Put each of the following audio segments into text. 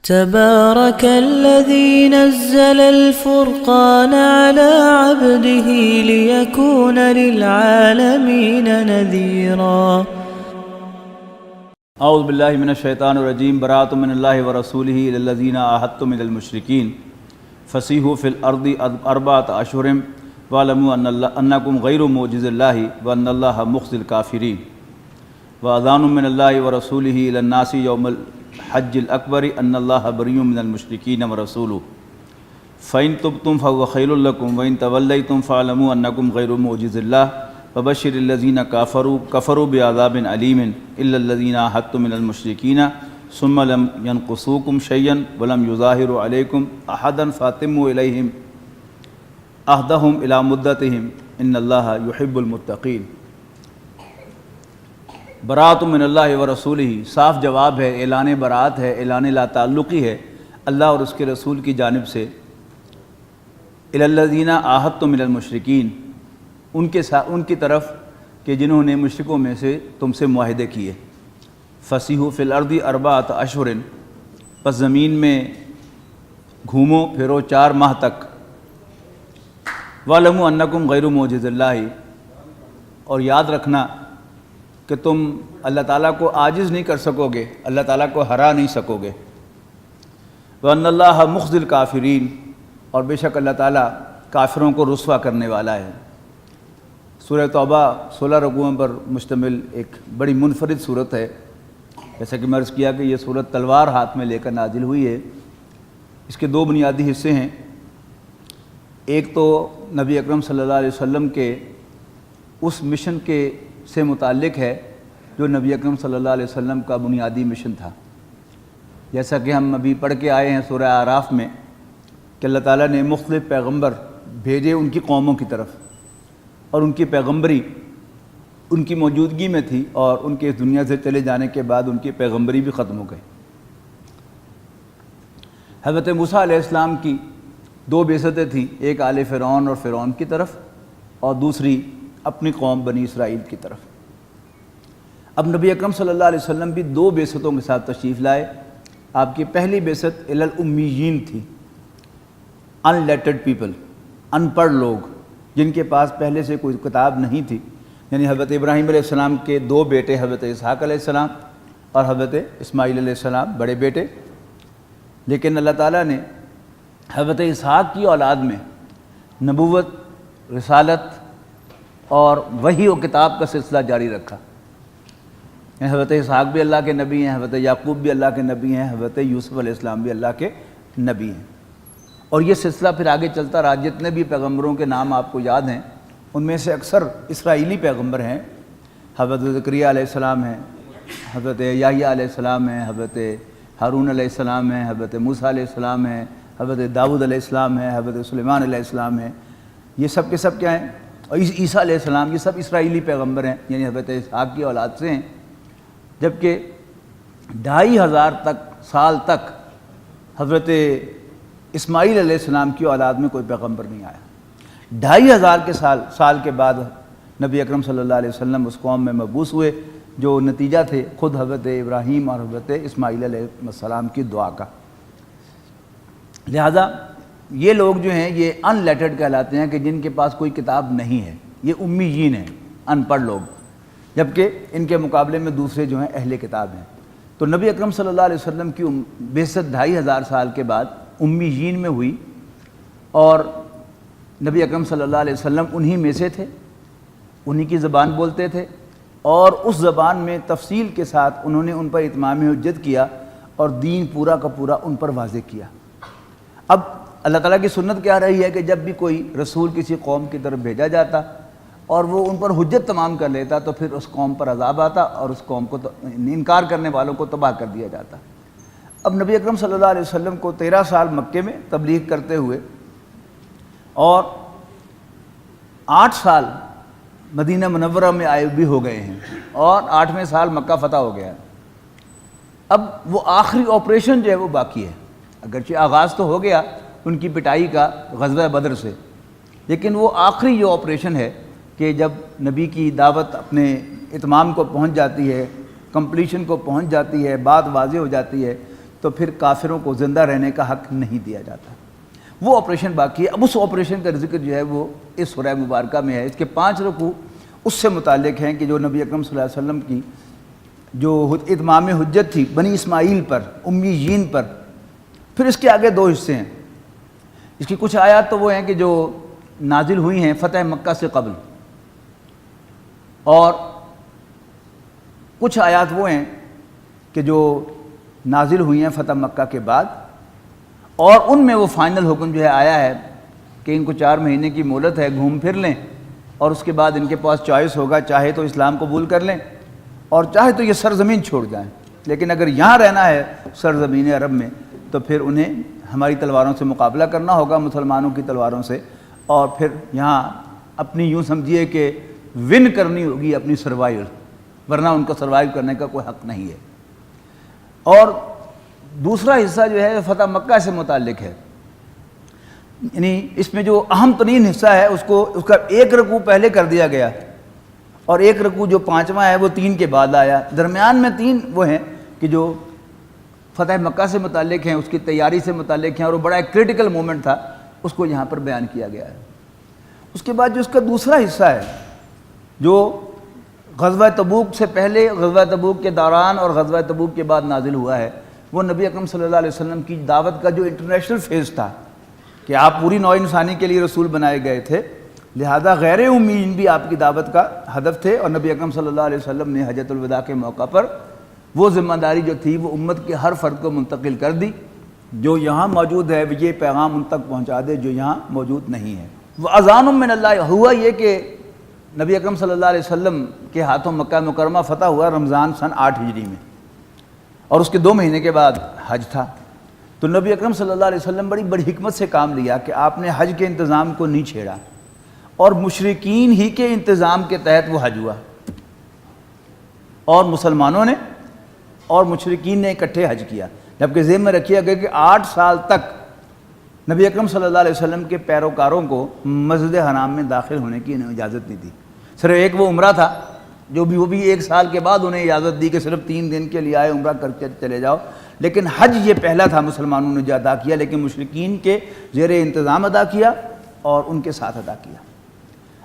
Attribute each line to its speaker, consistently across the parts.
Speaker 1: تبارك الذي نزل الفرقان على عبده ليكون للعالمين نذيرا
Speaker 2: اعوذ باللہ من الشیطان الرجیم براۃ من اللہ ورسولہ الی الذین عاہدتم من المشرکین فسیحوا فی الارض اربعۃ اشہر واعلموا انکم غیر معجز اللہ وان اللہ مخزی الکافرین واذان من اللہ ورسولہ الی الناس یوم الحج الاکبر ان اللہ بریء من المشرکین ورسولہ فإن تبتم فهو خیر لکم وإن تولیتم فاعلموا انکم غیر معجز اللہ وبشر الذین کفروا بعذاب علیم الا الذین عاہدتم من المشرکین ثم لم ينقصوکم شیئا ولم یظاہروا علیکم احدا فاتموا الیہم عہدہم الی مدتہم ان اللہ یحب المتقین۔ براۃ من اللہ ورسولہ صاف جواب ہے، اعلان برات ہے، اعلان لا تعلقی ہے اللہ اور اس کے رسول کی جانب سے۔ الی الذین عاہدتم من المشرکین، ان کی طرف کہ جنہوں نے مشرکوں میں سے تم سے معاہدے کیے۔ فسیحوا فی الارض اربعۃ اشہر، پس زمین میں گھومو پھرو 4 ماہ تک۔ واعلموا انکم غیر معجز اللہ، اور یاد رکھنا کہ تم اللہ تعالیٰ کو عاجز نہیں کر سکو گے، اللہ تعالیٰ کو ہرا نہیں سکو گے۔ وان اللہ مخزی الکافرین، اور بے شک اللہ تعالیٰ کافروں کو رسوا کرنے والا ہے۔ سورہ توبہ 16 رکوعوں پر مشتمل ایک بڑی منفرد صورت ہے، جیسا کہ میں عرض کیا کہ یہ صورت تلوار ہاتھ میں لے کر نازل ہوئی ہے۔ اس کے 2 بنیادی حصے ہیں، ایک تو نبی اکرم صلی اللہ علیہ وسلم کے اس مشن سے متعلق ہے جو نبی اکرم صلی اللہ علیہ وسلم کا بنیادی مشن تھا، جیسا کہ ہم ابھی پڑھ کے آئے ہیں سورہ اعراف میں کہ اللہ تعالیٰ نے مختلف پیغمبر بھیجے ان کی قوموں کی طرف، اور ان کی پیغمبری ان کی موجودگی میں تھی، اور ان کے اس دنیا سے چلے جانے کے بعد ان کی پیغمبری بھی ختم ہو گئی۔ حضرت موسیٰ علیہ السلام کی 2 بعثتیں تھیں، ایک آل فرعون اور فرعون کی طرف، اور دوسری اپنی قوم بنی اسرائیل کی طرف۔ اب نبی اکرم صلی اللہ علیہ وسلم بھی 2 بعثتوں کے ساتھ تشریف لائے۔ آپ کی پہلی بعثت الی الامیین تھی، ان لیٹرڈ پیپل، ان پڑھ لوگ جن کے پاس پہلے سے کوئی کتاب نہیں تھی، یعنی حضرت ابراہیم علیہ السلام کے 2 بیٹے حضرت اسحاق علیہ السلام اور حضرت اسماعیل علیہ السلام بڑے بیٹے، لیکن اللہ تعالیٰ نے حضرت اسحاق کی اولاد میں نبوت، رسالت اور وحی و کتاب کا سلسلہ جاری رکھا۔ حضرت اسحاق بھی اللہ کے نبی ہیں، حضرت یعقوب بھی اللہ کے نبی ہیں، حضرت یوسف علیہ السلام بھی اللہ کے نبی ہیں، اور یہ سلسلہ پھر آگے چلتا رہا۔ جتنے بھی پیغمبروں کے نام آپ کو یاد ہیں ان میں سے اکثر اسرائیلی پیغمبر ہیں۔ حضرت زکریا علیہ السلام ہیں، حضرت یحییٰ علیہ السلام ہیں، حضرت ہارون علیہ السلام ہیں، حضرت موسیٰ علیہ السلام ہیں، حضرت داؤد علیہ السلام ہیں، حضرت سلیمان علیہ السلام ہیں۔ یہ سب کے سب کیا ہیں؟ اور عیسیٰ علیہ السلام، یہ سب اسرائیلی پیغمبر ہیں، یعنی حضرت اسحاق کی اولاد سے ہیں، جبکہ 2500 سال تک حضرت اسماعیل علیہ السلام کی اولاد میں کوئی پیغمبر نہیں آیا۔ 2500 سال کے بعد نبی اکرم صلی اللہ علیہ وسلم اس قوم میں مبعوث ہوئے، جو نتیجہ تھے خود حضرت ابراہیم اور حضرت اسماعیل علیہ السلام کی دعا کا۔ لہذا یہ لوگ جو ہیں یہ ان لیٹرڈ کہلاتے ہیں، کہ جن کے پاس کوئی کتاب نہیں ہے، یہ امیین ہیں، ان پڑھ لوگ، جبکہ ان کے مقابلے میں دوسرے جو ہیں اہل کتاب ہیں۔ تو نبی اکرم صلی اللہ علیہ وسلم کی بعثت 2500 سال کے بعد امیین میں ہوئی، اور نبی اکرم صلی اللہ علیہ وسلم انہی میں سے تھے، انہی کی زبان بولتے تھے، اور اس زبان میں تفصیل کے ساتھ انہوں نے ان پر اتمام حجت کیا اور دین پورا کا پورا ان پر واضح کیا۔ اب اللہ تعالیٰ کی سنت کیا رہی ہے کہ جب بھی کوئی رسول کسی قوم کی طرف بھیجا جاتا اور وہ ان پر حجت تمام کر لیتا تو پھر اس قوم پر عذاب آتا اور اس قوم کو انکار کرنے والوں کو تباہ کر دیا جاتا۔ اب نبی اکرم صلی اللہ علیہ وسلم کو 13 سال مکے میں تبلیغ کرتے ہوئے اور 8 سال مدینہ منورہ میں آئے بھی ہو گئے ہیں، اور 8ویں سال مکہ فتح ہو گیا ہے۔ اب وہ آخری آپریشن جو ہے وہ باقی ہے، اگرچہ آغاز تو ہو گیا ان کی پٹائی کا غزوہ بدر سے، لیکن وہ آخری جو آپریشن ہے کہ جب نبی کی دعوت اپنے اتمام کو پہنچ جاتی ہے، کمپلیشن کو پہنچ جاتی ہے، بات واضح ہو جاتی ہے، تو پھر کافروں کو زندہ رہنے کا حق نہیں دیا جاتا. وہ آپریشن باقی ہے. اب اس آپریشن کا ذکر جو ہے وہ اس سورہ مبارکہ میں ہے. اس کے 5 رکوع اس سے متعلق ہیں کہ جو نبی اکرم صلی اللہ علیہ وسلم کی جو اتمام حجت تھی بنی اسماعیل پر، امیین پر. پھر اس کے آگے 2 حصے ہیں. اس کی کچھ آیات تو وہ ہیں کہ جو نازل ہوئی ہیں فتح مکہ سے قبل، اور کچھ آیات وہ ہیں کہ جو نازل ہوئی ہیں فتح مکہ کے بعد، اور ان میں وہ فائنل حکم جو ہے آیا ہے کہ ان کو 4 مہینے کی مہلت ہے، گھوم پھر لیں، اور اس کے بعد ان کے پاس چوائس ہوگا، چاہے تو اسلام قبول کر لیں اور چاہے تو یہ سرزمین چھوڑ جائیں. لیکن اگر یہاں رہنا ہے سرزمین عرب میں تو پھر انہیں ہماری تلواروں سے مقابلہ کرنا ہوگا، مسلمانوں کی تلواروں سے، اور پھر یہاں اپنی یوں سمجھیے کہ ون کرنی ہوگی اپنی سروائیول، ورنہ ان کو سروائیو کرنے کا کوئی حق نہیں ہے. اور دوسرا حصہ جو ہے فتح مکہ سے متعلق ہے. یعنی اس میں جو اہم ترین حصہ ہے اس کا 1 رکوع پہلے کر دیا گیا، اور 1 رکوع جو 5واں ہے وہ 3 کے بعد آیا. درمیان میں 3 وہ ہیں کہ جو فتح مکہ سے متعلق ہیں، اس کی تیاری سے متعلق ہیں، اور وہ بڑا ایک کریٹیکل مومنٹ تھا، اس کو یہاں پر بیان کیا گیا ہے. اس کے بعد جو اس کا دوسرا حصہ ہے جو غزوہ تبوک سے پہلے، غزوہ تبوک کے دوران اور غزوہ تبوک کے بعد نازل ہوا ہے، وہ نبی اکرم صلی اللہ علیہ وسلم کی دعوت کا جو انٹرنیشنل فیز تھا کہ آپ پوری نوع انسانی کے لیے رسول بنائے گئے تھے، لہذا غیر امیین بھی آپ کی دعوت کا ہدف تھے. اور نبی اکرم صلی اللہ علیہ وسلم نے حجۃ الوداع کے موقع پر وہ ذمہ داری جو تھی وہ امت کے ہر فرد کو منتقل کر دی. جو یہاں موجود ہے یہ پیغام ان تک پہنچا دے جو یہاں موجود نہیں ہے. وَأَذَانٌ مِّنَ اللَّهِ. ہوا یہ کہ نبی اکرم صلی اللہ علیہ وسلم کے ہاتھوں مکہ مکرمہ فتح ہوا رمضان سن 8 ہجری میں، اور اس کے 2 مہینے کے بعد حج تھا. تو نبی اکرم صلی اللہ علیہ وسلم بڑی حکمت سے کام لیا کہ آپ نے حج کے انتظام کو نہیں چھیڑا، اور مشرکین ہی کے انتظام کے تحت وہ حج ہوا، اور مسلمانوں نے اور مشرکین نے اکٹھے حج کیا. جبکہ ذہن میں رکھیے گیا کہ 8 سال تک نبی اکرم صلی اللہ علیہ وسلم کے پیروکاروں کو مسجد حرام میں داخل ہونے کی انہیں اجازت نہیں تھی. صرف ایک وہ عمرہ تھا جو بھی وہ بھی 1 سال کے بعد انہیں اجازت دی کہ صرف 3 دن کے لیے آئے، عمرہ کر کے چلے جاؤ. لیکن حج یہ پہلا تھا مسلمانوں نے جو ادا کیا، لیکن مشرکین کے زیر انتظام ادا کیا اور ان کے ساتھ ادا کیا.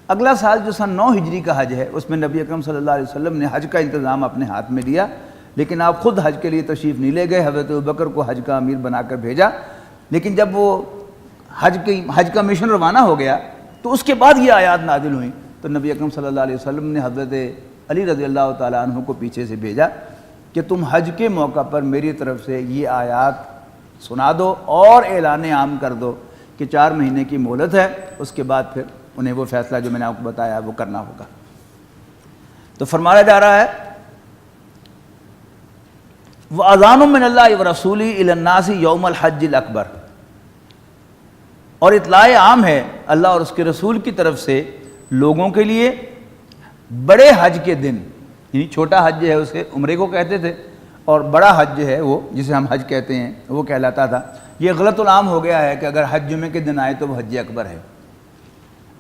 Speaker 2: اگلا سال جو سن 9 ہجری کا حج ہے اس میں نبی اکرم صلی اللہ علیہ وسلم نے حج کا انتظام اپنے ہاتھ میں لیا، لیکن آپ خود حج کے لیے تشریف نہیں لے گئے. حضرت ابوبکر کو حج کا امیر بنا کر بھیجا. لیکن جب وہ حج کا مشن روانہ ہو گیا تو اس کے بعد یہ آیات نازل ہوئیں. تو نبی اکرم صلی اللہ علیہ وسلم نے حضرت علی رضی اللہ تعالیٰ عنہ کو پیچھے سے بھیجا کہ تم حج کے موقع پر میری طرف سے یہ آیات سنا دو اور اعلان عام کر دو کہ 4 مہینے کی مہلت ہے، اس کے بعد پھر انہیں وہ فیصلہ جو میں نے آپ کو بتایا وہ کرنا ہوگا. تو فرمایا جا رہا ہے وَأَذَانٌ مِّنَ اللَّهِ وَرَسُولِهِ إِلَى النَّاسِ يَوْمَ الْحَجِّ الْأَكْبَرِ. اور اطلاع عام ہے اللہ اور اس کے رسول کی طرف سے لوگوں کے لیے بڑے حج کے دن، یعنی چھوٹا حج جو ہے اسے عمرے کو کہتے تھے، اور بڑا حج جو ہے وہ جسے ہم حج کہتے ہیں وہ کہلاتا تھا. یہ غلط العام ہو گیا ہے کہ اگر حج جمعے کے دن آئے تو وہ حج اکبر ہے.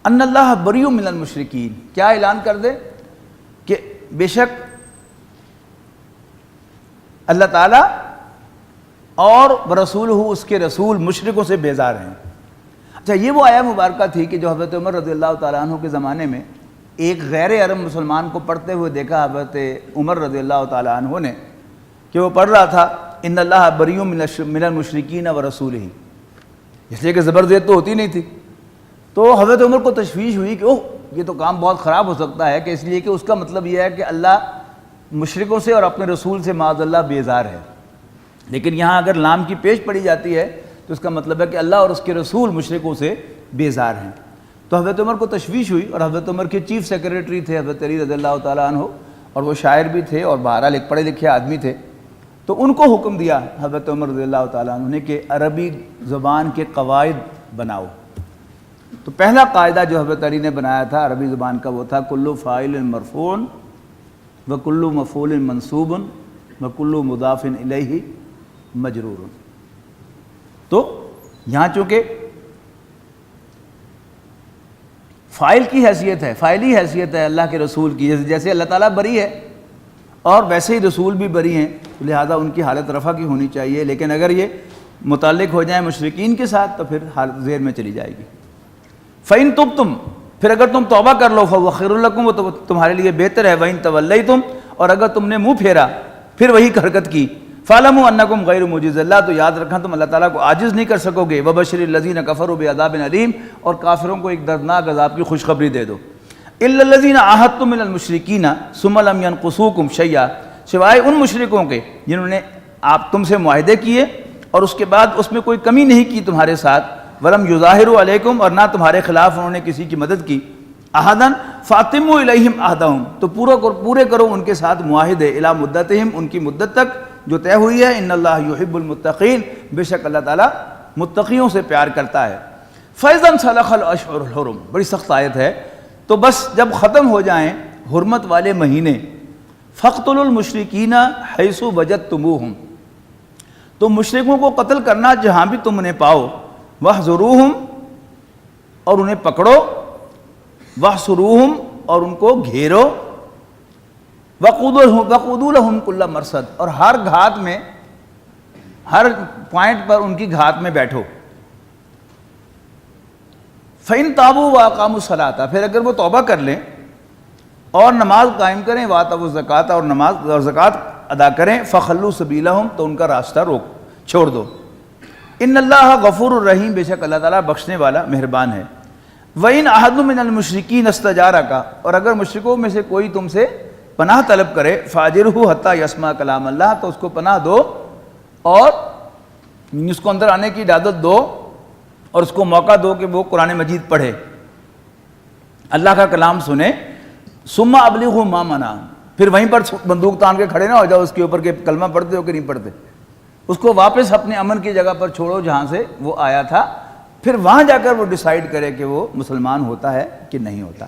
Speaker 2: ان اللہ بریء من المشرکین. کیا اعلان کر دے کہ بے شک اللہ تعالیٰ اور برسول اس کے رسول مشرکوں سے بیزار ہیں. اچھا، یہ وہ آیہ مبارکہ تھی کہ جو حضرت عمر رضی اللہ تعالیٰ عنہ کے زمانے میں ایک غیر عرب مسلمان کو پڑھتے ہوئے دیکھا حضرت عمر رضی اللہ تعالیٰ عنہ نے کہ وہ پڑھ رہا تھا ان اللہ بریء من المشرکین ورسولہ، اس لیے کہ زبردست تو ہوتی نہیں تھی. تو حضرت عمر کو تشویش ہوئی کہ اوہ یہ تو کام بہت خراب ہو سکتا ہے، کہ اس لیے کہ اس کا مطلب یہ ہے کہ اللہ مشرکوں سے اور اپنے رسول سے معاذ اللہ بیزار ہے. لیکن یہاں اگر لام کی پیش پڑی جاتی ہے تو اس کا مطلب ہے کہ اللہ اور اس کے رسول مشرکوں سے بیزار ہیں. تو حضرت عمر کو تشویش ہوئی، اور حضرت عمر کے چیف سیکریٹری تھے حضرت علی رضی اللہ تعالیٰ عنہ، اور وہ شاعر بھی تھے اور بہرحال ایک پڑھے لکھے آدمی تھے. تو ان کو حکم دیا حضرت عمر رضی اللہ تعالیٰ عنہ نے کہ عربی زبان کے قواعد بناؤ. تو پہلا قاعدہ جو حضرت علی نے بنایا تھا عربی زبان کا وہ تھا کل فاعل مرفوع وکل مفعول منصوب وکل مضاف الیہ مجرور. تو یہاں چونکہ فاعل کی حیثیت ہے، فاعلی حیثیت ہے اللہ کے رسول کی، جیسے اللہ تعالیٰ بری ہے اور ویسے ہی رسول بھی بری ہیں، لہذا ان کی حالت رفع کی ہونی چاہیے، لیکن اگر یہ متعلق ہو جائیں مشرکین کے ساتھ تو پھر حالت زیر میں چلی جائے گی۔ فَإِن تُبْتُمْ، پھر اگر تم توبہ کر لو، فَهُوَ خَيْرٌ لَكُمْ، وہ تو تمہارے لیے بہتر ہے، وَإِن تَوَلَّيْتُمْ، اور اگر تم نے منہ پھیرا پھر وہی حرکت کی، فَاعْلَمُوا أَنَّكُمْ غَيْرُ مُعْجِزِ اللَّهِ، تو یاد رکھنا تم اللہ تعالیٰ کو عاجز نہیں کر سکو گے، وَبَشِّرِ الَّذِينَ كَفَرُوا بِعَذَابٍ أَلِيمٍ، اور کافروں کو ایک دردناک عذاب کی خوشخبری دے دو۔ إِلَّا الَّذِينَ عَاهَدتُّم مِّنَ الْمُشْرِكِينَ ثُمَّ لَمْ يَنقُصُوكُمْ شَيْئًا، سوائے ان مشرکوں کے جنہوں نے آپ تم سے معاہدے کیے اور اس کے بعد اس میں کوئی کمی نہیں کی تمہارے ساتھ، وَلَمْ يُظَاهِرُوا عَلَيْكُمْ، اور نہ تمہارے خلاف انہوں نے کسی کی مدد کی، احدن فاتموا الیہم عہدہم، تو پورے کرو ان کے ساتھ معاہدے، الی مدتہم، ان کی مدت تک جو طے ہوئی ہے، ان اللہ یحب المتقین، بے شک اللہ تعالیٰ متقیوں سے پیار کرتا ہے۔ فَإِذَا انْسَلَخَ الْأَشْهُرُ الْحُرُمُ، بڑی سخت آیت ہے، تو بس جب ختم ہو جائیں حرمت والے مہینے، فَاقْتُلُوا الْمُشْرِكِينَ حَيْثُ وَجَدتُّمُوهُمْ، تو مشرکوں کو قتل کرنا جہاں بھی تم انہیں پاؤ، وَاحْصُرُوهُمْ، اور انہیں پکڑو، وَاحْصُرُوهُمْ، اور ان کو گھیرو، وَقُعُودُوا لَهُمْ كُلَّ مَرْصَدٍ، اور ہر گھات میں، ہر پوائنٹ پر ان کی گھات میں بیٹھو۔ فَإِن تَابُوا وَأَقَامُوا الصَّلَاةَ، پھر اگر وہ توبہ کر لیں اور نماز قائم کریں، وَآتَوُا الزَّکَاةَ، اور نماز اور زکوٰۃ ادا کریں، فَخَلُّوا سَبِیلَهُمْ، تو ان کا راستہ چھوڑ دو۔ ان اللہ غفور الرحیم، بے شک اللہ تعالیٰ بخشنے والا مہربان ہے۔ وَإِنْ أَحَدٌ مِّنَ الْمُشْرِكِينَ اسْتَجَارَكَ، اور اگر مشرکوں میں سے کوئی تم سے پناہ طلب کرے، فَأَجِرْهُ حَتَّى يَسْمَعَ کلام اللہ، تو اس کو پناہ دو اور اس کو اندر آنے کی اجازت دو اور اس کو موقع دو کہ وہ قرآن مجید پڑھے، اللہ کا کلام سنے۔ ثُمَّ أَبْلِغْهُ مَا مَنَعَ، پھر وہیں پر بندوق تان کے کھڑے نہ ہو جاؤ اس کے اوپر کہ کلمہ پڑھتے ہو کہ نہیں پڑھتے، اس کو واپس اپنے امن کی جگہ پر چھوڑو جہاں سے وہ آیا تھا، پھر وہاں جا کر وہ ڈیسائیڈ کرے کہ وہ مسلمان ہوتا ہے کہ نہیں ہوتا۔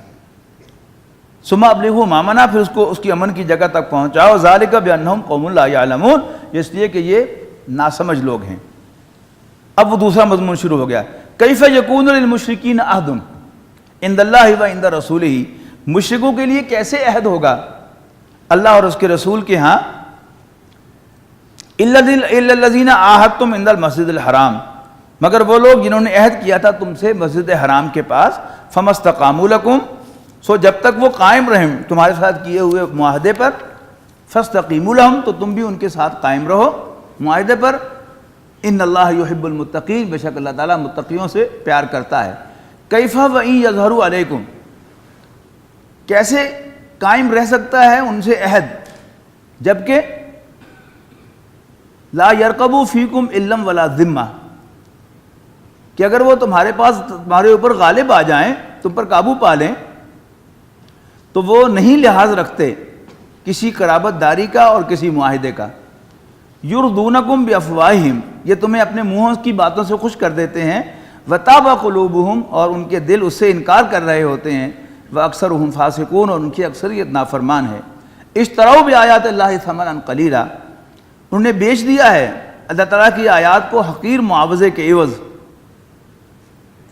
Speaker 2: ثُمَّ أَبْلِغْهُ مَا مَنَعَ، پھر اس کو اس کی امن کی جگہ تک پہنچاؤ۔ ذَلِكَ بِأَنَّهُمْ قَوْمٌ لَا يَعْلَمُونَ، اس لیے کہ یہ ناسمجھ لوگ ہیں۔ اب وہ دوسرا مضمون شروع ہو گیا، کیف یکون للمشرکین عہد عند اللہ و عند رسولہ، مشرکوں کے لیے کیسے عہد ہوگا اللہ اور اس کے رسول کے ہاں، الا الذین عاہدتم عند المسجد الحرام، مگر وہ لوگ جنہوں نے عہد کیا تھا تم سے مسجد حرام کے پاس، فما استقاموا لکم، سو جب تک وہ قائم رہیں تمہارے ساتھ کیے ہوئے معاہدے پر، فاستقیموا لہم، تو تم بھی ان کے ساتھ قائم رہو معاہدے پر، ان اللہ یحب المتقین، بے شک اللہ تعالیٰ متقیوں سے پیار کرتا ہے۔ کیف وَإِن یظہروا علیکم، کیسے قائم رہ سکتا ہے ان سے عہد جبکہ لا یرقبوا فیکم الا ولا ذمہ، کہ اگر وہ تمہارے پاس تمہارے اوپر غالب آ جائیں، تم پر قابو پا لیں، تو وہ نہیں لحاظ رکھتے کسی قرابت داری کا اور کسی معاہدے کا۔ یردونکم بافواہہم، یہ تمہیں اپنے منہوں کی باتوں سے خوش کر دیتے ہیں، وتابى قلوبہم، اور ان کے دل اس سے انکار کر رہے ہوتے ہیں، واکثرہم فاسقون، اور ان کی اکثریت نافرمان ہے۔ اشتروا بآیات اللہ ثمنا قلیلا، انہوں نے بیچ دیا ہے اللہ تعالیٰ کی آیات کو حقیر معاوضے کے عوض،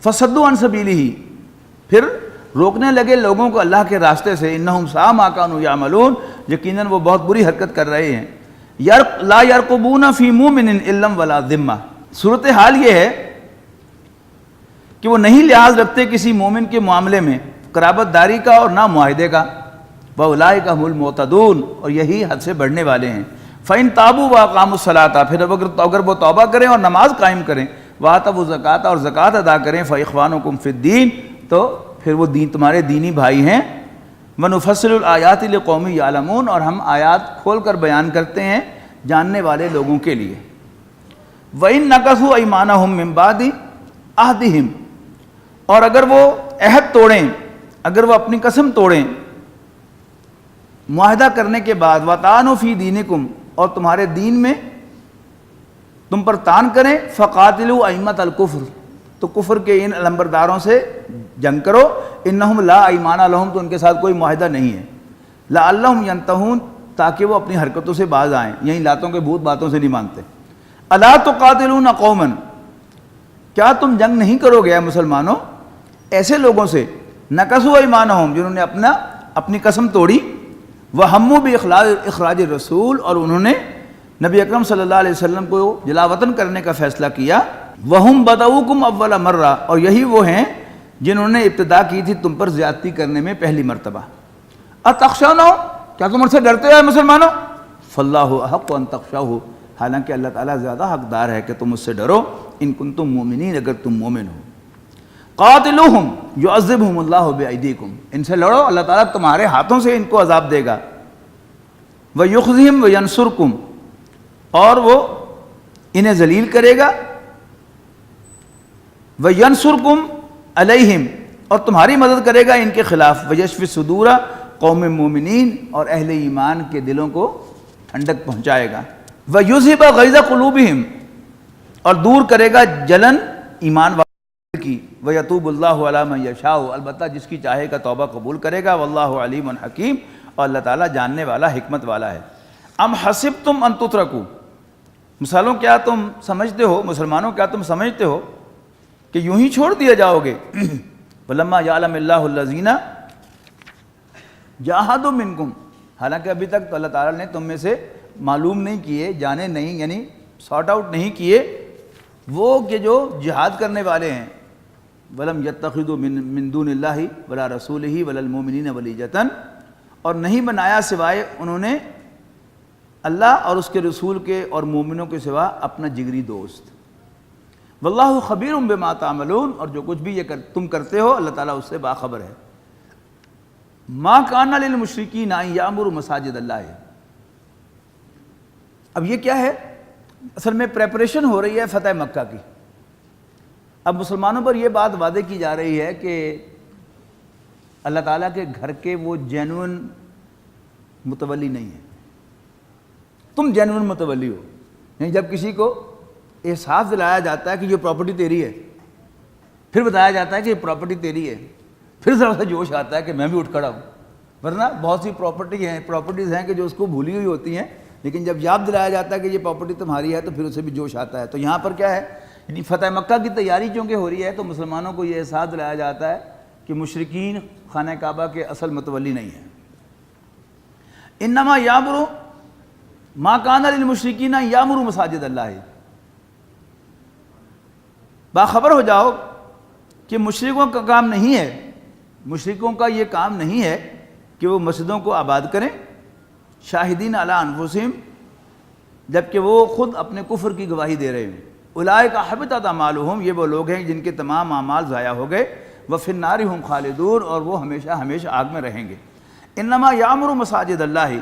Speaker 2: فصدوا عن سبیلہ، پھر روکنے لگے لوگوں کو اللہ کے راستے سے، انہم ساء ما کانوا یعملون، یقیناً وہ بہت بری حرکت کر رہے ہیں۔ لا یرقبون فی مومن الا ولا ذمہ، صورتحال یہ ہے کہ وہ نہیں لحاظ رکھتے کسی مومن کے معاملے میں قرابت داری کا اور نہ معاہدے کا، وَأُولَٰئِکَ هُمُ الْمُعْتَدُونَ، اور یہی حد سے بڑھنے والے ہیں۔ فَإِن تَابُوا وَأَقَامُوا الصَّلَاةَ، پھر اگر وہ توبہ کریں اور نماز قائم کریں، وَآتَوُا الزَّکَاةَ، اور زکوٰۃ ادا کریں، فَإِخْوَانُکُمْ فِي الدِّینِ، تو پھر وہ دین تمہارے دینی بھائی ہیں۔ وَنُفَصِّلُ الْآيَاتِ لِقَوْمٍ يَعْلَمُونَ، اور ہم آیات کھول کر بیان کرتے ہیں جاننے والے لوگوں کے لیے۔ وَإِن نَقَضُوا أَيْمَانَهُم مِّن بَعْدِ عَهْدِهِمْ، اور اگر وہ عہد توڑیں، اگر وہ اپنی قسم توڑیں معاہدہ کرنے کے بعد، وَطَعَنُوا فِي دِينِكُمْ، اور تمہارے دین میں تم پر طعن کریں، فَقَاتِلُوا أَئِمَّةَ الْكُفْرِ، تو کفر کے ان علمبرداروں سے جنگ کرو، اِنَّهُمْ لَا أَيْمَانَ لَهُمْ، تو ان کے ساتھ کوئی معاہدہ نہیں ہے، لَعَلَّهُمْ يَنْتَهُونَ، تاکہ وہ اپنی حرکتوں سے باز آئیں، یہیں لاتوں کے بھوت باتوں سے نہیں مانتے۔ الا تقاتلون قوما، کیا تم جنگ نہیں کرو گے مسلمانوں ایسے لوگوں سے، نقضوا ایمانہم، جنہوں نے اپنی قسم توڑی، وَهَمُّوا بِإِخْرَاجِ الرَّسُولِ، اور انہوں نے نبی اکرم صلی اللہ علیہ وسلم کو جلا وطن کرنے کا فیصلہ کیا. وَهُمْ بَدَؤُوكُمْ أَوَّلَ مَرَّةٍ، اور یہی وہ ہیں جنہوں نے ابتدا کی تھی تم پر زیادتی کرنے میں پہلی مرتبہ. أَتَخْشَوْنَهُمْ، کیا تم ان سے ڈرتے ہو مسلمانوں؟ فَاللَّهُ أَحَقُّ أَن تَخْشَوْهُ، حالانکہ اللہ تعالیٰ زیادہ حقدار ہے کہ تم اس سے ڈرو. ان کنتم مومنین، اگر تم مومن ہو. قاتلوہم یعذبہم اللہ بأیدیکم، ان سے لڑو، اللہ تعالیٰ تمہارے ہاتھوں سے ان کو عذاب دے گا. ویخزہم وینصرکم، اور وہ انہیں ذلیل کرے گا. وینصرکم علیہم، اور تمہاری مدد کرے گا ان کے خلاف. ویشفی صدور قوم مومنین، اور اہل ایمان کے دلوں کو ٹھنڈک پہنچائے گا. وَيُذْهِبَ غَيْظَ قُلُوبِهِمْ، اور دور کرے گا جلن ایمان والوں کی. وَيَتُوبُ اللَّهُ عَلَىٰ مَن يَشَاءُ، البتہ جس کی چاہے کا توبہ قبول کرے گا. وَاللَّهُ عَلِيمٌ حَكِيمٌ، اور اللہ تعالیٰ جاننے والا حکمت والا ہے. ام حسبتم ان تترکوا، مسلمانوں کیا تم سمجھتے ہو، کیا تم سمجھتے ہو کہ یوں ہی چھوڑ دیا جاؤ گے. وَلَمَّا يَعْلَمِ اللَّهُ الَّذِينَ جَاهَدُوا مِنكُمْ، حالانکہ ابھی تک تو اللہ تعالیٰ نے تم میں سے معلوم نہیں کیے، جانے نہیں، یعنی سارٹ آؤٹ نہیں کیے وہ کہ جو جہاد کرنے والے ہیں. وَلَمْ يَتَّخِذُوا مِن دُونِ اللَّهِ وَلَا رَسُولِهِ وَلَا الْمُؤْمِنِينَ وَلِيجَةً، اور نہیں بنایا سوائے انہوں نے اللہ اور اس کے رسول کے اور مومنوں کے سوا اپنا جگری دوست. وَاللَّهُ خَبِيرٌ بِمَا تَعْمَلُونَ، اور جو کچھ بھی یہ تم کرتے ہو اللہ تعالیٰ اس سے باخبر ہے. مَا كَانَ لِلْمُشْرِكِينَ أَن يَعْمُرُوا مَسَاجِدَ اللَّهِ، اب یہ کیا ہے؟ اصل میں پریپریشن ہو رہی ہے فتح مکہ کی. اب مسلمانوں پر یہ بات وعدے کی جا رہی ہے کہ اللہ تعالیٰ کے گھر کے وہ جینوئن متولی نہیں ہیں، تم جینوئن متولی ہو. یعنی جب کسی کو احساس دلایا جاتا ہے کہ یہ پراپرٹی تیری ہے، پھر بتایا جاتا ہے کہ یہ پراپرٹی تیری ہے، پھر ذرا سا جوش آتا ہے کہ میں بھی اٹھ کھڑا ہوں. ورنہ بہت سی پراپرٹیز ہیں کہ جو اس کو بھولی ہوئی ہوتی ہیں، لیکن جب یاد دلایا جاتا ہے کہ یہ پراپرٹی تمہاری ہے تو پھر اسے بھی جوش آتا ہے. تو یہاں پر کیا ہے، یعنی فتح مکہ کی تیاری چونکہ ہو رہی ہے تو مسلمانوں کو یہ احساس دلایا جاتا ہے کہ مشرکین خانہ کعبہ کے اصل متولی نہیں ہیں. انما یامروا ما کان للمشرکین یامروا مساجد اللہ، باخبر ہو جاؤ کہ مشرکوں کا کام نہیں ہے، مشرکوں کا یہ کام نہیں ہے کہ وہ مسجدوں کو آباد کریں. شاہدین علی انفسہم، جبکہ وہ خود اپنے کفر کی گواہی دے رہے ہیں. اولئک حبطت اعمالہم، یہ وہ لوگ ہیں جن کے تمام اعمال ضائع ہو گئے. وفی النار ہم خالدون، اور وہ ہمیشہ ہمیشہ آگ میں رہیں گے. انما یامر مساجد اللہ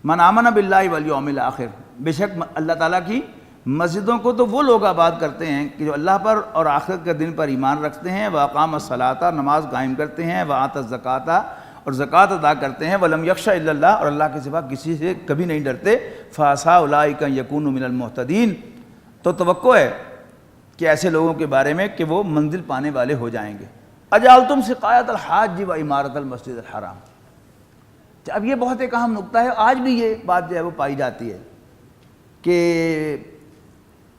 Speaker 2: من آمن باللہ والیوم الآخر، بے شک اللہ تعالیٰ کی مسجدوں کو تو وہ لوگ آباد کرتے ہیں کہ جو اللہ پر اور آخرت کے دن پر ایمان رکھتے ہیں. واقام الصلاۃ، نماز قائم کرتے ہیں. وآت الزکاۃ، اور زکوٰۃ ادا کرتے ہیں. ولم یخش الا اللہ، اور اللہ کے سوا کسی سے کبھی نہیں ڈرتے. فعسیٰ اولئک ان یکونوا من المہتدین، تو توقع ہے کہ ایسے لوگوں کے بارے میں کہ وہ منزل پانے والے ہو جائیں گے. اجعلتم سقایۃ الحاج و عمارۃ المسجد الحرام، اب یہ بہت ایک اہم نقطہ ہے. آج بھی یہ بات جو ہے وہ پائی جاتی ہے کہ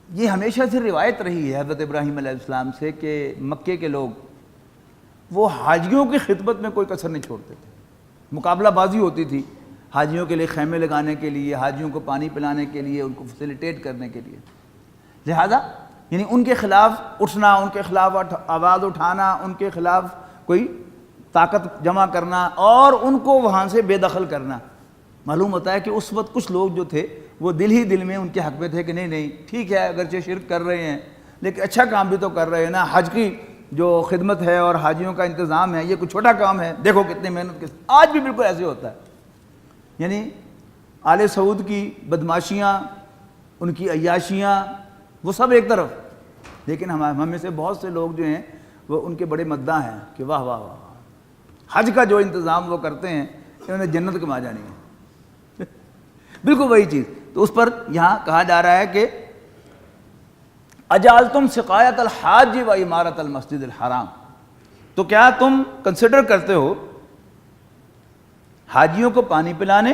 Speaker 2: یہ ہمیشہ سے روایت رہی ہے حضرت ابراہیم علیہ السلام سے کہ مکے کے لوگ وہ حاجیوں کی خدمت میں کوئی کسر نہیں چھوڑتے تھے. مقابلہ بازی ہوتی تھی حاجیوں کے لیے، خیمے لگانے کے لیے، حاجیوں کو پانی پلانے کے لیے، ان کو فیسیلیٹیٹ کرنے کے لیے. لہذا یعنی ان کے خلاف اٹھنا، ان کے خلاف آواز اٹھانا، ان کے خلاف کوئی طاقت جمع کرنا اور ان کو وہاں سے بے دخل کرنا. معلوم ہوتا ہے کہ اس وقت کچھ لوگ جو تھے وہ دل ہی دل میں ان کے حق میں تھے کہ نہیں ٹھیک ہے، اگرچہ شرک کر رہے ہیں لیکن اچھا کام بھی تو کر رہے ہیں نا. حج کی جو خدمت ہے اور حاجیوں کا انتظام ہے یہ کوئی چھوٹا کام ہے، دیکھو کتنی محنت کے. آج بھی بالکل ایسے ہوتا ہے. یعنی آل سعود کی بدماشیاں، ان کی عیاشیاں، وہ سب ایک طرف، لیکن ہم میں سے بہت سے لوگ جو ہیں وہ ان کے بڑے مداح ہیں کہ واہ واہ واہ، حج کا جو انتظام وہ کرتے ہیں انہوں نے جنت کما جانی ہے. بالکل وہی چیز. تو اس پر یہاں کہا جا رہا ہے کہ اجعلتم سقایۃ الحاج و عمارۃ المسجد الحرام، تو کیا تم کنسیڈر کرتے ہو حاجیوں کو پانی پلانے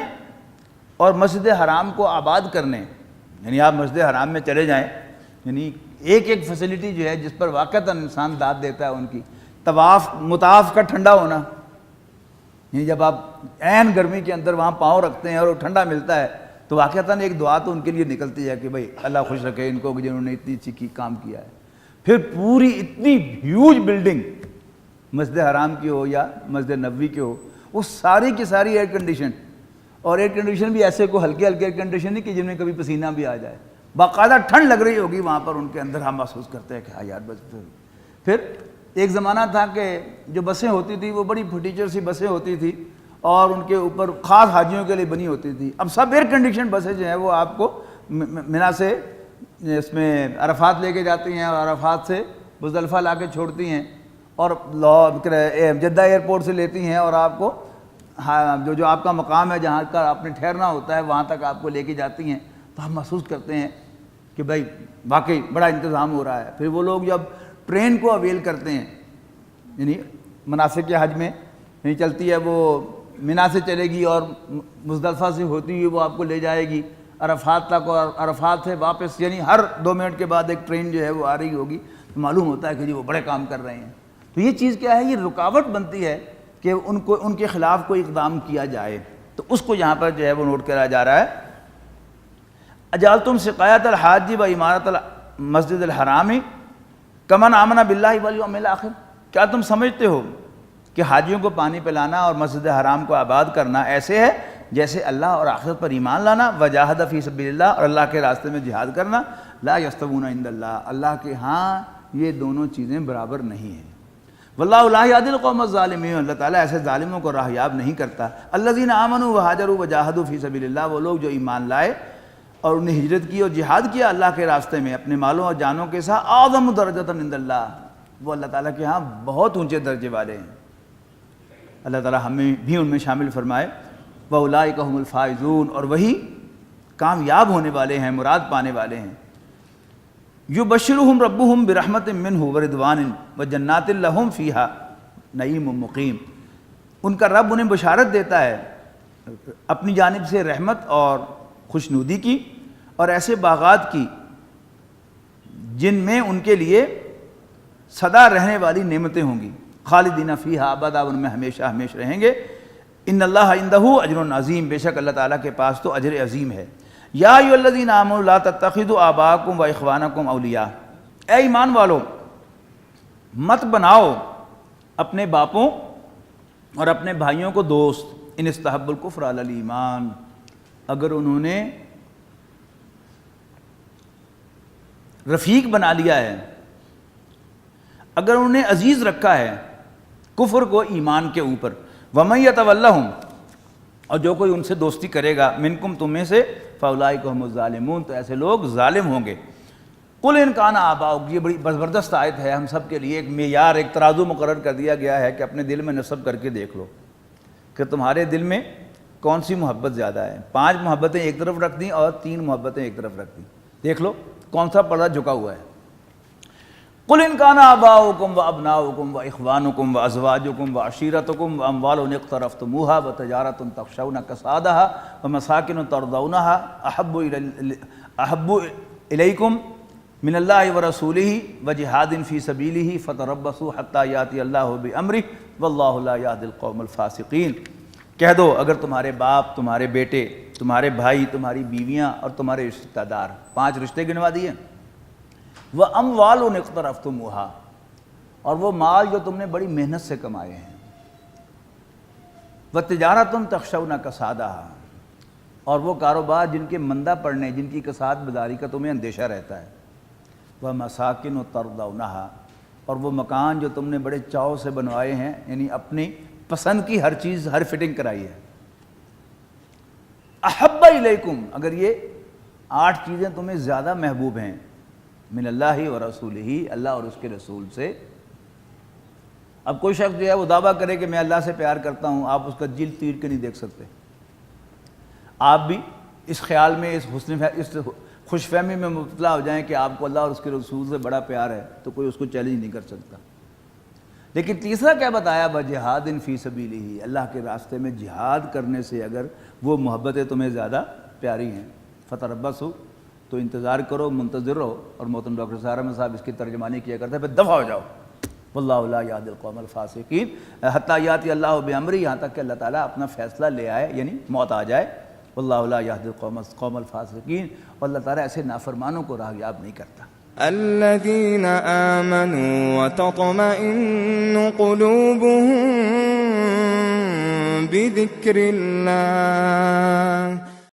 Speaker 2: اور مسجد حرام کو آباد کرنے. یعنی آپ مسجد حرام میں چلے جائیں، یعنی ایک ایک فیسلٹی جو ہے جس پر واقعتاً انسان داد دیتا ہے ان کی. طواف، مطاف کا ٹھنڈا ہونا، یعنی جب آپ عین گرمی کے اندر وہاں پاؤں رکھتے ہیں اور ٹھنڈا ملتا ہے تو واقعتاً ایک دعا تو ان کے لیے نکلتی ہے کہ بھائی اللہ خوش رکھے ان کو جنہوں نے اتنی اچھی کام کیا ہے۔ پھر پوری اتنی ہیوج بلڈنگ مسجد حرام کی ہو یا مسجد نبوی کی ہو، وہ ساری کی ساری ایئر کنڈیشن، اور ایئر کنڈیشن بھی ایسے کو ہلکے ہلکے ایئر کنڈیشن نہیں کہ جن میں کبھی پسینہ بھی آ جائے، باقاعدہ ٹھنڈ لگ رہی ہوگی وہاں پر ان کے اندر، ہم محسوس کرتے ہیں کہ ہاں یار بس۔ پھر ایک زمانہ تھا کہ جو بسیں ہوتی تھی وہ بڑی پھٹیچر سی بسیں ہوتی تھی اور ان کے اوپر خاص حاجیوں کے لیے بنی ہوتی تھی، اب سب ایئر کنڈیشن بسیں جو ہیں وہ آپ کو منی سے اس میں عرفات لے کے جاتی ہیں اور عرفات سے مزدلفہ لا کے چھوڑتی ہیں اور جدہ ایئرپورٹ سے لیتی ہیں اور آپ کو جو آپ کا مقام ہے جہاں کا آپ نے ٹھہرنا ہوتا ہے وہاں تک آپ کو لے کے جاتی ہیں۔ تو ہم محسوس کرتے ہیں کہ بھائی واقعی بڑا انتظام ہو رہا ہے۔ پھر وہ لوگ جب ٹرین کو اویل کرتے ہیں، یعنی مناسک حج میں نہیں چلتی ہے، وہ منی سے چلے گی اور مزدلفہ سے ہوتی ہوئی وہ آپ کو لے جائے گی عرفات تک، اور عرفات سے واپس، یعنی ہر 2 منٹ کے بعد ایک ٹرین جو ہے وہ آ رہی ہوگی، تو معلوم ہوتا ہے کہ جی وہ بڑے کام کر رہے ہیں۔ تو یہ چیز کیا ہے، یہ رکاوٹ بنتی ہے کہ ان کے خلاف کوئی اقدام کیا جائے، تو اس کو یہاں پر جو ہے وہ نوٹ کرا جا رہا ہے۔ اجعلتم سقایۃ الحاج و عمارۃ المسجد الحرام کمن آمن باللہ والیوم الآخر، کیا تم سمجھتے ہو کہ حاجیوں کو پانی پلانا اور مسجد حرام کو آباد کرنا ایسے ہے جیسے اللہ اور آخرت پر ایمان لانا، وجاہد فی سبیل اللہ، اور اللہ کے راستے میں جہاد کرنا، لا یستوون عند اللہ، اللہ کے ہاں یہ دونوں چیزیں برابر نہیں ہیں۔ واللہ لا یہدی القوم الظالمین، اللہ تعالیٰ ایسے ظالموں کو راہیاب نہیں کرتا۔ الذین آمنوا وہاجروا وجاہدوا فی سبیل اللہ، وہ لوگ جو ایمان لائے اور انہیں ہجرت کی اور جہاد کیا اللہ کے راستے میں اپنے مالوں اور جانوں کے ساتھ، اعظم درجۃ عند اللہ، وہ اللہ تعالیٰ کے ہاں بہت اونچے درجے والے ہیں۔ اللہ تعالیٰ ہمیں بھی ان میں شامل فرمائے۔ وَأُولَٰئِكَ هُمُ الْفَائِزُونَ، اور وہی کامیاب ہونے والے ہیں، مراد پانے والے ہیں۔ يُبَشِّرُهُمْ رَبُّهُمْ بِرَحْمَةٍ مِّنْهُ وَرِضْوَانٍ وَجَنَّاتٍ لَّهُمْ فِيهَا نَعِيمٌ مُّقِيمٌ، ان کا رب انہیں بشارت دیتا ہے اپنی جانب سے رحمت اور خوشنودی کی اور ایسے باغات کی جن میں ان کے لیے سدا رہنے والی نعمتیں ہوں گی، خالدین فیہا ابدا، ان میں ہمیشہ ہمیشہ رہیں گے۔ ان اللہ عندہ اجر عظیم، بے شک اللہ تعالیٰ کے پاس تو اجر عظیم ہے۔ یا ایھا الذین آمنوا لا تتخذوا آباءکم واخوانکم اولیاء، اے ایمان والو مت بناؤ اپنے باپوں اور اپنے بھائیوں کو دوست، ان استحب الکفر علی الایمان، اگر انہوں نے رفیق بنا لیا ہے، اگر انہوں نے عزیز رکھا ہے کفر کو ایمان کے اوپر۔ وَمَن يَتَوَلَّهُمْ، اور جو کوئی ان سے دوستی کرے گا، منکم تم میں سے، فَأُولَٰئِكَ هُمُ الظَّالِمُونَ، تو ایسے لوگ ظالم ہوں گے۔ قُلْ إِنْ كَانَ آبَاؤُكُمْ، یہ بڑی زبردست آیت ہے، ہم سب کے لیے ایک معیار، ایک ترازو مقرر کر دیا گیا ہے کہ اپنے دل میں نصب کر کے دیکھ لو کہ تمہارے دل میں کون سی محبت زیادہ ہے۔ 5 محبتیں ایک طرف رکھ دیں اور 3 محبتیں ایک طرف رکھ دیں، دیکھ لو کون سا پردہ جھکا ہوا ہے۔ قل ان کان آباؤکم وابناؤکم واخوانکم وازواجکم وعشیرتکم واموال اقترفتموها وتجارۃ تخشون کسادها ومساکن ترضونها احب الیکم من اللہ ورسولہ وجہاد فی سبیلہ فتربصوا حتی یاتی اللہ بامرہ واللہ لا یہدی القوم الفاسقین۔ کہہ دو اگر تمہارے باپ، تمہارے بیٹے، تمہارے بھائی، تمہاری بیویاں اور تمہارے رشتہ دار، 5 رشتے گنوا دیے، وَأَمْوَالٌ اقْتَرَفْتُمُوهَا، اور وہ مال جو تم نے بڑی محنت سے کمائے ہیں، وَتِجَارَةٌ تَخْشَوْنَ كَسَادَهَا، اور وہ کاروبار جن کے مندہ پڑنے، جن کی کساد بداری کا تمہیں اندیشہ رہتا ہے، وَمَسَاكِنُ تَرْضَوْنَهَا، اور وہ مکان جو تم نے بڑے چاؤ سے بنوائے ہیں، یعنی اپنی پسند کی ہر چیز، ہر فٹنگ کرائی ہے۔ احب الیکم، اگر یہ 8 چیزیں تمہیں زیادہ محبوب ہیں، من اللہ و رسولہ، اللہ اور اس کے رسول سے۔ اب کوئی شخص جو ہے وہ دعویٰ کرے کہ میں اللہ سے پیار کرتا ہوں، آپ اس کا جلد تیر کے نہیں دیکھ سکتے۔ آپ بھی اس خیال میں، اس خوش فہمی میں مبتلا ہو جائیں کہ آپ کو اللہ اور اس کے رسول سے بڑا پیار ہے، تو کوئی اس کو چیلنج نہیں کر سکتا۔ لیکن تیسرا کیا بتایا، بجہاد فی سبیلہ، اللہ کے راستے میں جہاد کرنے سے اگر وہ محبتیں تمہیں زیادہ پیاری ہیں، فتربصوا، تو انتظار کرو، منتظر رہو۔ اور محترم ڈاکٹر سہار احمد صاحب اس کی ترجمانی کیا کرتے ہیں، پھر دفع ہو جاؤ، واللہ لا یہدی القوم الفاسقین، حتیٰ یاتی اللہ بامرہ، یہاں تک کہ اللہ تعالیٰ اپنا فیصلہ لے آئے، یعنی موت آ جائے. واللہ لا یہدی القوم الفاسقین، اور اللہ تعالیٰ ایسے نافرمانوں کو راہیاب نہیں کرتا.
Speaker 3: الذين آمنوا وتطمئن قلوبهم بذكر الله